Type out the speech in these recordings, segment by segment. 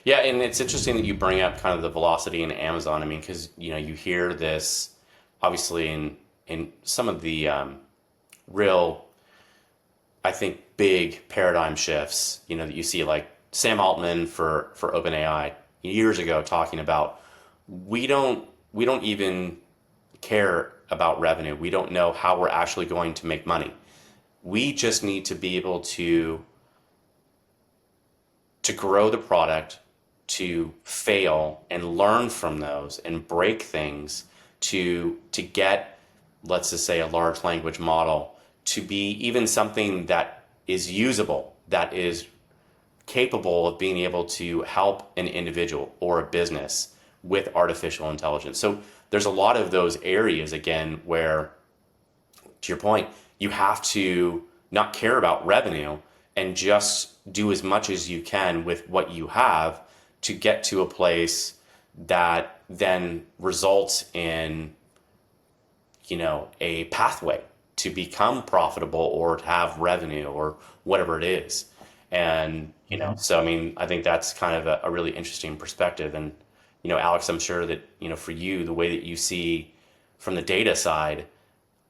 Yeah, and it's interesting that you bring up kind of the velocity in Amazon. I mean, because you hear this obviously in some of the real, I think, big paradigm shifts. That you see, like Sam Altman for OpenAI years ago talking about we don't even care about revenue. We don't know how we're actually going to make money. We just need to be able to grow the product, to fail and learn from those and break things to get, let's just say, a large language model to be even something that is usable, that is capable of being able to help an individual or a business with artificial intelligence. So there's a lot of those areas again where, to your point, you have to not care about revenue and just do as much as you can with what you have to get to a place that then results in, a pathway to become profitable or to have revenue or whatever it is. And, so I mean, I think that's kind of a really interesting perspective. And, Alex, I'm sure that, for you, the way that you see from the data side,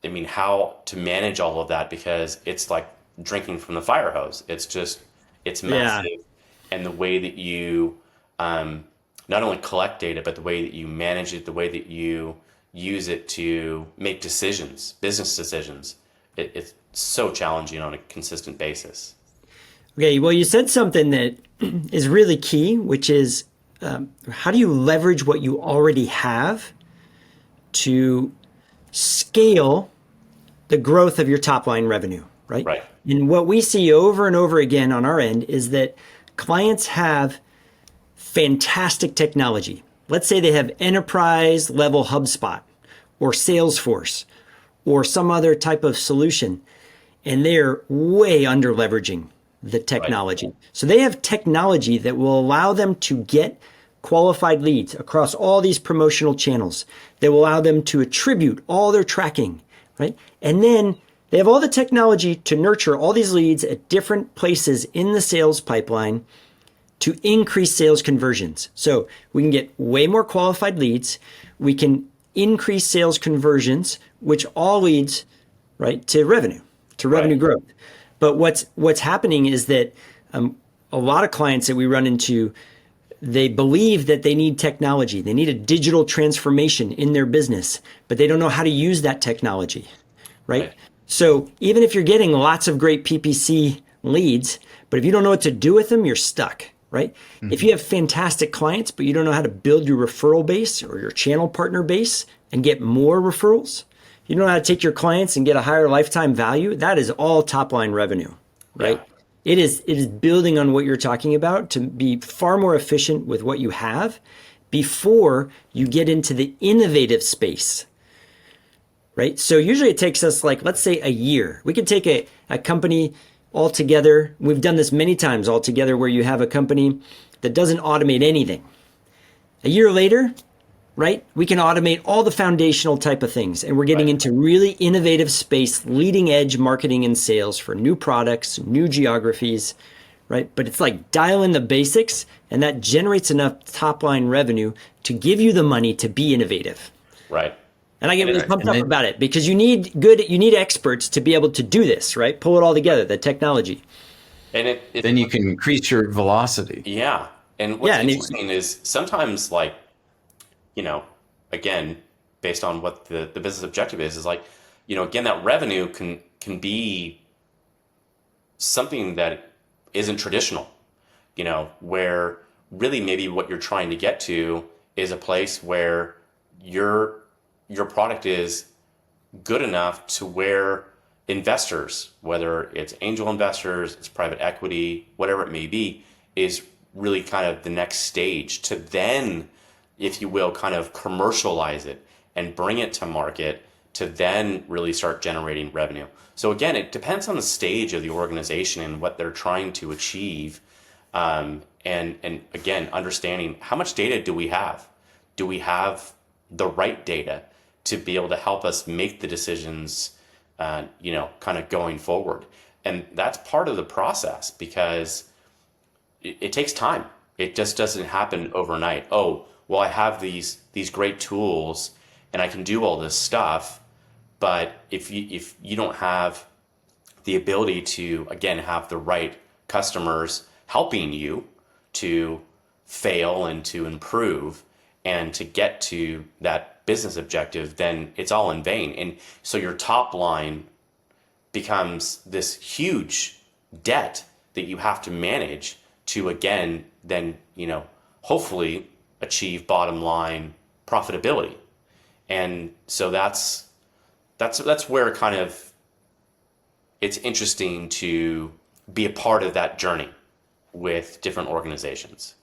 I mean, how to manage all of that, because it's like drinking from the fire hose. It's Yeah. massive. And the way that you not only collect data, but the way that you manage it, the way that you use it to make decisions, business decisions, it's so challenging on a consistent basis. Okay. Well, you said something that is really key, which is how do you leverage what you already have to scale the growth of your top line revenue, right? Right. And what we see over and over again on our end is that clients have fantastic technology. Let's say they have enterprise level HubSpot or Salesforce or some other type of solution, and they're way under leveraging the Right. technology. So they have technology that will allow them to get qualified leads across all these promotional channels, that will allow them to attribute all their tracking, right? And then they have all the technology to nurture all these leads at different places in the sales pipeline to increase sales conversions. So we can get way more qualified leads. We can increase sales conversions, which all leads right to revenue Right. growth. But what's happening is that a lot of clients that we run into, they believe that they need technology. They need a digital transformation in their business, but they don't know how to use that technology, right? Right. So even if you're getting lots of great PPC leads, but if you don't know what to do with them, you're stuck, right? If Mhm. you have fantastic clients, but you don't know how to build your referral base or your channel partner base and get more referrals, you don't know how to take your clients and get a higher lifetime value, that is all top line revenue, Yeah. right? It is building on what you're talking about to be far more efficient with what you have before you get into the innovative space, right? So usually it takes us, like, let's say a year. We could take a company all together. We've done this many times all together where you have a company that doesn't automate anything. A year later, right, we can automate all the foundational type of things. And we're getting Right. into really innovative space, leading edge marketing and sales for new products, new geographies, right? But it's like dial in the basics, and that generates enough top line revenue to give you the money to be innovative. Right. And I get And really it, Right. pumped And up then about it because you need experts to be able to do this, right? Pull it all together, the technology. and it, then you can increase your velocity. yeah. And what's Yeah, and interesting is sometimes, like, you know, again, based on what the business objective is like, again, that revenue can be something that isn't traditional, where really maybe what you're trying to get to is a place where your product is good enough to where investors, whether it's angel investors, it's private equity, whatever it may be, is really kind of the next stage to then, if you will, kind of commercialize it and bring it to market to then really start generating revenue. So again, it depends on the stage of the organization and what they're trying to achieve. And again, understanding how much data do we have? Do we have the right data to be able to help us make the decisions, kind of going forward? And that's part of the process because it takes time. It just doesn't happen overnight. Oh, well, I have these great tools and I can do all this stuff, but if you don't have the ability to again have the right customers helping you to fail and to improve and to get to that business objective, then it's all in vain. And so your top line becomes this huge debt that you have to manage to again then hopefully achieve bottom line profitability. And so that's where kind of it's interesting to be a part of that journey with different organizations.